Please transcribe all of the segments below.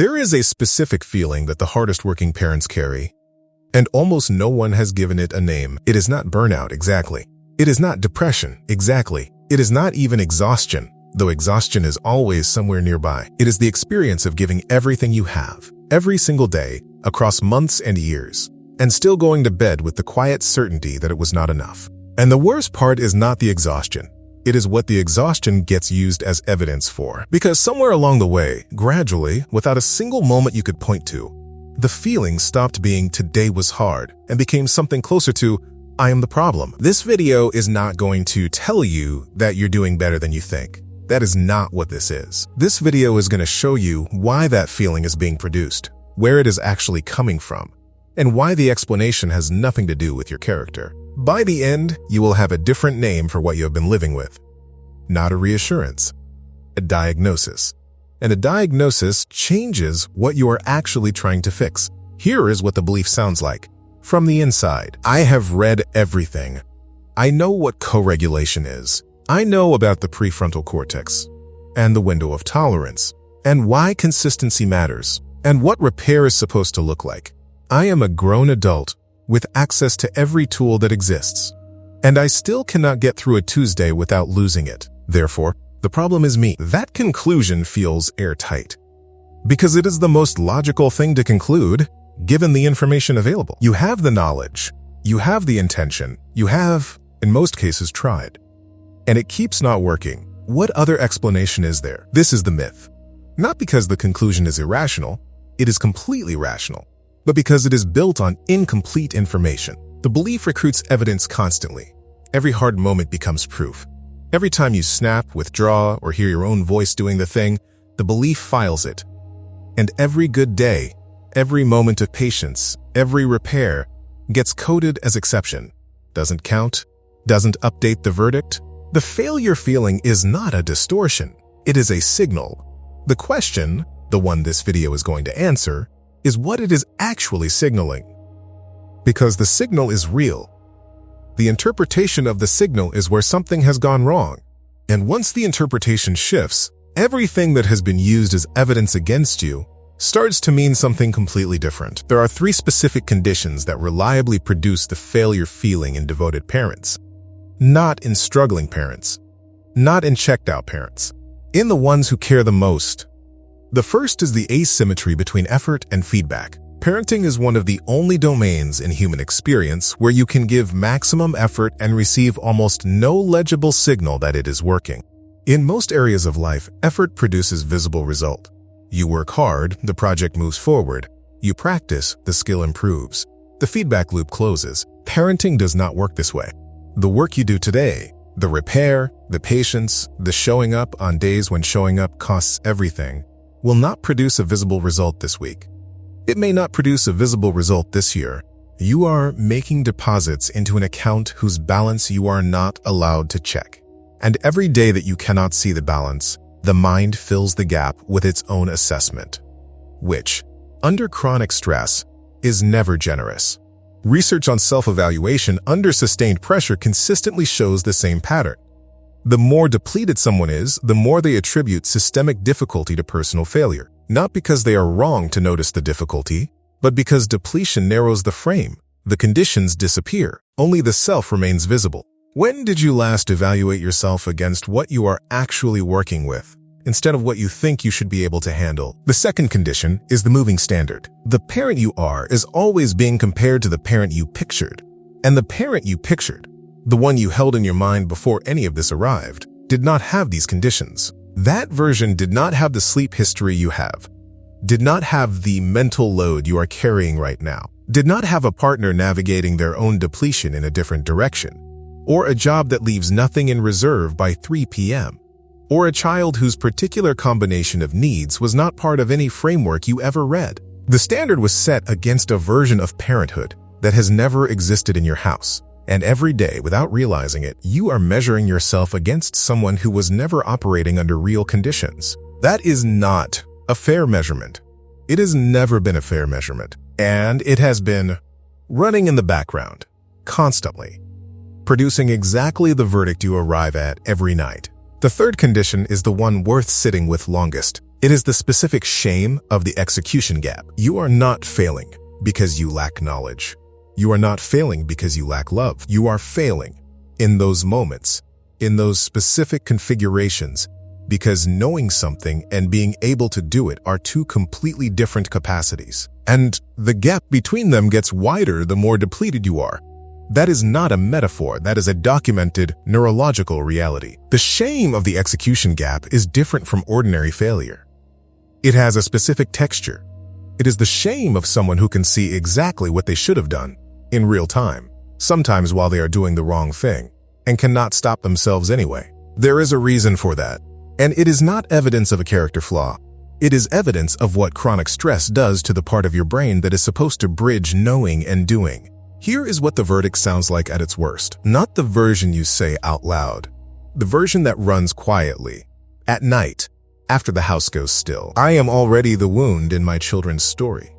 There is a specific feeling that the hardest working parents carry, and almost no one has given it a name. It is not burnout, exactly. It is not depression, exactly. It is not even exhaustion, though exhaustion is always somewhere nearby. It is the experience of giving everything you have, every single day, across months and years, and still going to bed with the quiet certainty that it was not enough. And the worst part is not the exhaustion. It is what the exhaustion gets used as evidence for. Because somewhere along the way, gradually, without a single moment you could point to, the feeling stopped being "today was hard" and became something closer to "I am the problem." This video is not going to tell you that you're doing better than you think. That is not what this is. This video is going to show you why that feeling is being produced, where it is actually coming from, and why the explanation has nothing to do with your character. By the end, you will have a different name for what you have been living with. Not a reassurance, a diagnosis. And a diagnosis changes what you are actually trying to fix. Here is what the belief sounds like. From the inside, I have read everything. I know what co-regulation is. I know about the prefrontal cortex and the window of tolerance and why consistency matters and what repair is supposed to look like. I am a grown adult with access to every tool that exists, and I still cannot get through a Tuesday without losing it. Therefore, the problem is me. That conclusion feels airtight because it is the most logical thing to conclude given the information available. You have the knowledge, you have the intention, you have, in most cases, tried, and it keeps not working. What other explanation is there? This is the myth. Not because the conclusion is irrational, it is completely rational, but because it is built on incomplete information. The belief recruits evidence constantly. Every hard moment becomes proof. Every time you snap, withdraw, or hear your own voice doing the thing, the belief files it. And every good day, every moment of patience, every repair gets coded as exception. Doesn't count, doesn't update the verdict. The failure feeling is not a distortion. It is a signal. The question, the one this video is going to answer, is what it is actually signaling. Because the signal is real. The interpretation of the signal is where something has gone wrong. And once the interpretation shifts, everything that has been used as evidence against you starts to mean something completely different. There are 3 specific conditions that reliably produce the failure feeling in devoted parents. Not in struggling parents. Not in checked-out parents. In the ones who care the most. The first is the asymmetry between effort and feedback. Parenting is one of the only domains in human experience where you can give maximum effort and receive almost no legible signal that it is working. In most areas of life, effort produces visible result. You work hard, the project moves forward. You practice, the skill improves. The feedback loop closes. Parenting does not work this way. The work you do today, the repair, the patience, the showing up on days when showing up costs everything, will not produce a visible result this week. It may not produce a visible result this year. You are making deposits into an account whose balance you are not allowed to check. And every day that you cannot see the balance, the mind fills the gap with its own assessment, which, under chronic stress, is never generous. Research on self-evaluation under sustained pressure consistently shows the same pattern. The more depleted someone is, the more they attribute systemic difficulty to personal failure. Not because they are wrong to notice the difficulty, but because depletion narrows the frame. The conditions disappear. Only the self remains visible. When did you last evaluate yourself against what you are actually working with, instead of what you think you should be able to handle? The second condition is the moving standard. The parent you are is always being compared to the parent you pictured. And the parent you pictured, the one you held in your mind before any of this arrived, did not have these conditions. That version did not have the sleep history you have, did not have the mental load you are carrying right now, did not have a partner navigating their own depletion in a different direction, or a job that leaves nothing in reserve by 3 p.m., or a child whose particular combination of needs was not part of any framework you ever read. The standard was set against a version of parenthood that has never existed in your house. And every day, without realizing it, you are measuring yourself against someone who was never operating under real conditions. That is not a fair measurement. It has never been a fair measurement. And it has been running in the background, constantly, producing exactly the verdict you arrive at every night. The third condition is the one worth sitting with longest. It is the specific shame of the execution gap. You are not failing because you lack knowledge. You are not failing because you lack love. You are failing in those moments, in those specific configurations, because knowing something and being able to do it are two completely different capacities. And the gap between them gets wider the more depleted you are. That is not a metaphor, that is a documented neurological reality. The shame of the execution gap is different from ordinary failure. It has a specific texture. It is the shame of someone who can see exactly what they should have done in real time, sometimes while they are doing the wrong thing, and cannot stop themselves anyway. There is a reason for that, and it is not evidence of a character flaw. It is evidence of what chronic stress does to the part of your brain that is supposed to bridge knowing and doing. Here is what the verdict sounds like at its worst. Not the version you say out loud. The version that runs quietly, at night, after the house goes still. I am already the wound in my children's story.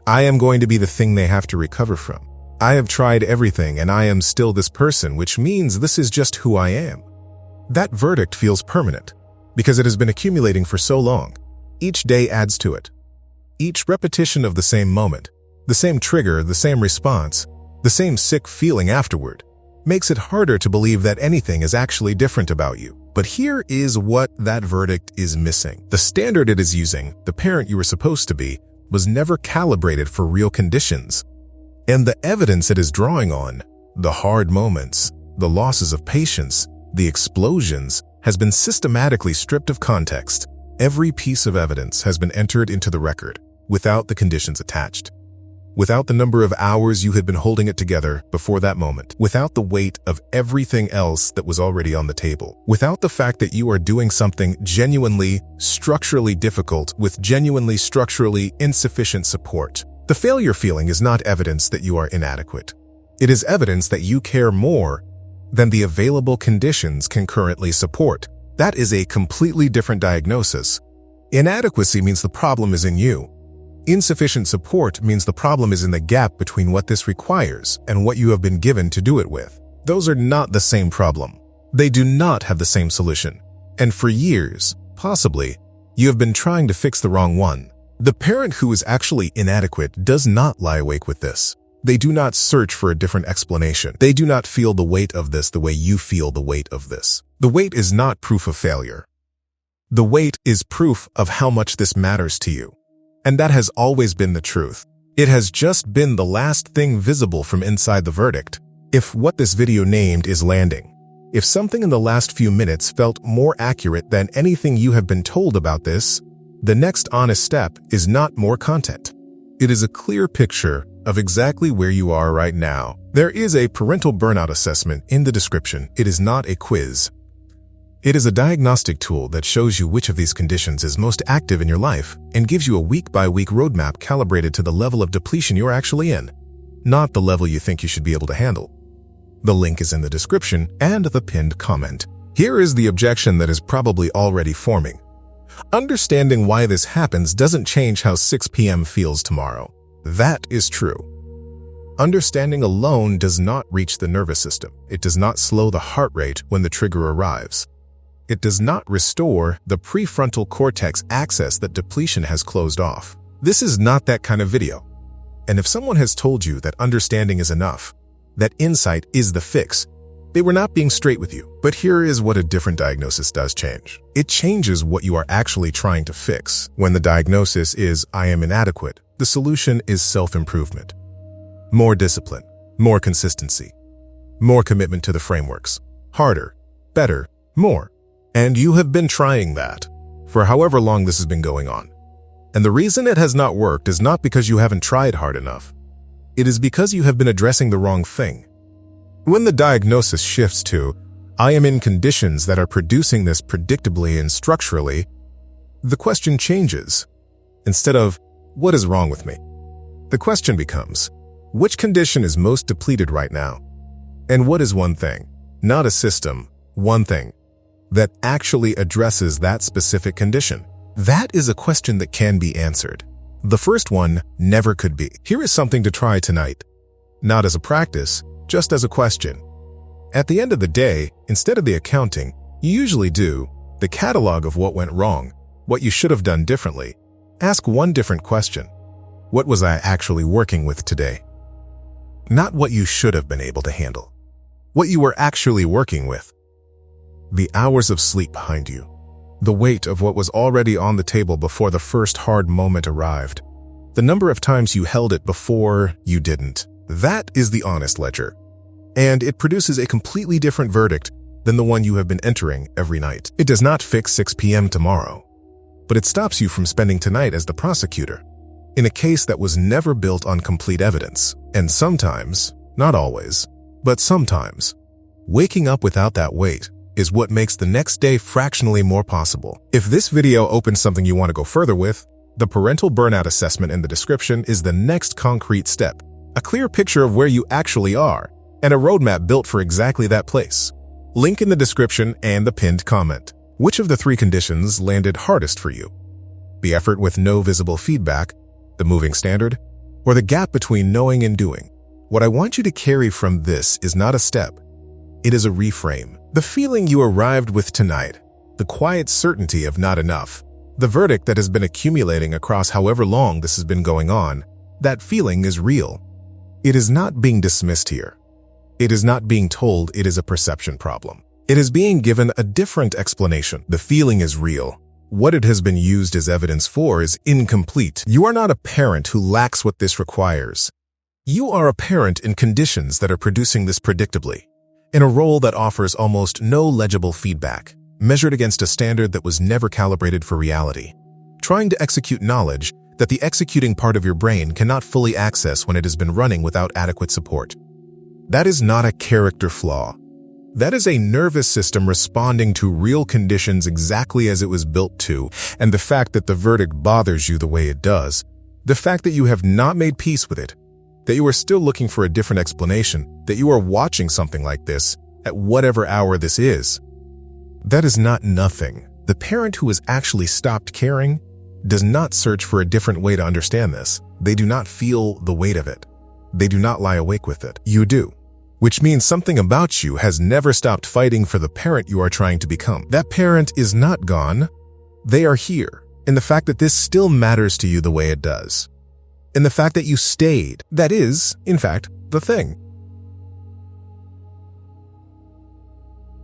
I am going to be the thing they have to recover from. I have tried everything and I am still this person, which means this is just who I am. That verdict feels permanent because it has been accumulating for so long. Each day adds to it. Each repetition of the same moment, the same trigger, the same response, the same sick feeling afterward, makes it harder to believe that anything is actually different about you. But here is what that verdict is missing. The standard it is using, the parent you were supposed to be, was never calibrated for real conditions. And the evidence it is drawing on, the hard moments, the losses of patience, the explosions, has been systematically stripped of context. Every piece of evidence has been entered into the record without the conditions attached. Without the number of hours you had been holding it together before that moment, without the weight of everything else that was already on the table, without the fact that you are doing something genuinely structurally difficult with genuinely structurally insufficient support. The failure feeling is not evidence that you are inadequate. It is evidence that you care more than the available conditions can currently support. That is a completely different diagnosis. Inadequacy means the problem is in you. Insufficient support means the problem is in the gap between what this requires and what you have been given to do it with. Those are not the same problem. They do not have the same solution. And for years, possibly, you have been trying to fix the wrong one. The parent who is actually inadequate does not lie awake with this. They do not search for a different explanation. They do not feel the weight of this the way you feel the weight of this. The weight is not proof of failure. The weight is proof of how much this matters to you. And that has always been the truth. It has just been the last thing visible from inside the verdict. If what this video named is landing, if something in the last few minutes felt more accurate than anything you have been told about this, the next honest step is not more content. It is a clear picture of exactly where you are right now. There is a parental burnout assessment in the description. It is not a quiz. It is a diagnostic tool that shows you which of these conditions is most active in your life and gives you a week-by-week roadmap calibrated to the level of depletion you're actually in, not the level you think you should be able to handle. The link is in the description and the pinned comment. Here is the objection that is probably already forming. Understanding why this happens doesn't change how 6 p.m. feels tomorrow. That is true. Understanding alone does not reach the nervous system. It does not slow the heart rate when the trigger arrives. It does not restore the prefrontal cortex access that depletion has closed off. This is not that kind of video. And if someone has told you that understanding is enough, that insight is the fix, they were not being straight with you. But here is what a different diagnosis does change. It changes what you are actually trying to fix. When the diagnosis is, I am inadequate, the solution is self-improvement. More discipline, more consistency, more commitment to the frameworks. Harder, better, more. And you have been trying that for however long this has been going on. And the reason it has not worked is not because you haven't tried hard enough. It is because you have been addressing the wrong thing. When the diagnosis shifts to, I am in conditions that are producing this predictably and structurally, the question changes. Instead of, what is wrong with me? The question becomes, which condition is most depleted right now? And what is one thing, not a system, one thing, that actually addresses that specific condition? That is a question that can be answered. The first one never could be. Here is something to try tonight. Not as a practice, just as a question. At the end of the day, instead of the accounting, you usually do the catalog of what went wrong. what you should have done differently. Ask one different question. What was I actually working with today? Not what you should have been able to handle. What you were actually working with. The hours of sleep behind you. The weight of what was already on the table before the first hard moment arrived. The number of times you held it before you didn't. That is the honest ledger. And it produces a completely different verdict than the one you have been entering every night. It does not fix 6 p.m. tomorrow, but it stops you from spending tonight as the prosecutor in a case that was never built on complete evidence. And sometimes, not always, but sometimes, waking up without that weight is what makes the next day fractionally more possible. If this video opens something you want to go further with, the parental burnout assessment in the description is the next concrete step, a clear picture of where you actually are, and a roadmap built for exactly that place. Link in the description and the pinned comment. Which of the 3 conditions landed hardest for you? The effort with no visible feedback, the moving standard, or the gap between knowing and doing? What I want you to carry from this is not a step. It is a reframe. The feeling you arrived with tonight, the quiet certainty of not enough, the verdict that has been accumulating across however long this has been going on, that feeling is real. It is not being dismissed here. It is not being told it is a perception problem. It is being given a different explanation. The feeling is real. What it has been used as evidence for is incomplete. You are not a parent who lacks what this requires. You are a parent in conditions that are producing this predictably, in a role that offers almost no legible feedback, measured against a standard that was never calibrated for reality. Trying to execute knowledge that the executing part of your brain cannot fully access when it has been running without adequate support. That is not a character flaw. That is a nervous system responding to real conditions exactly as it was built to, and the fact that the verdict bothers you the way it does, the fact that you have not made peace with it, that you are still looking for a different explanation, that you are watching something like this at whatever hour this is, that is not nothing. The parent who has actually stopped caring does not search for a different way to understand this. They do not feel the weight of it. They do not lie awake with it. You do. Which means something about you has never stopped fighting for the parent you are trying to become. That parent is not gone. They are here. And the fact that this still matters to you the way it does. And the fact that you stayed, that is, in fact, the thing.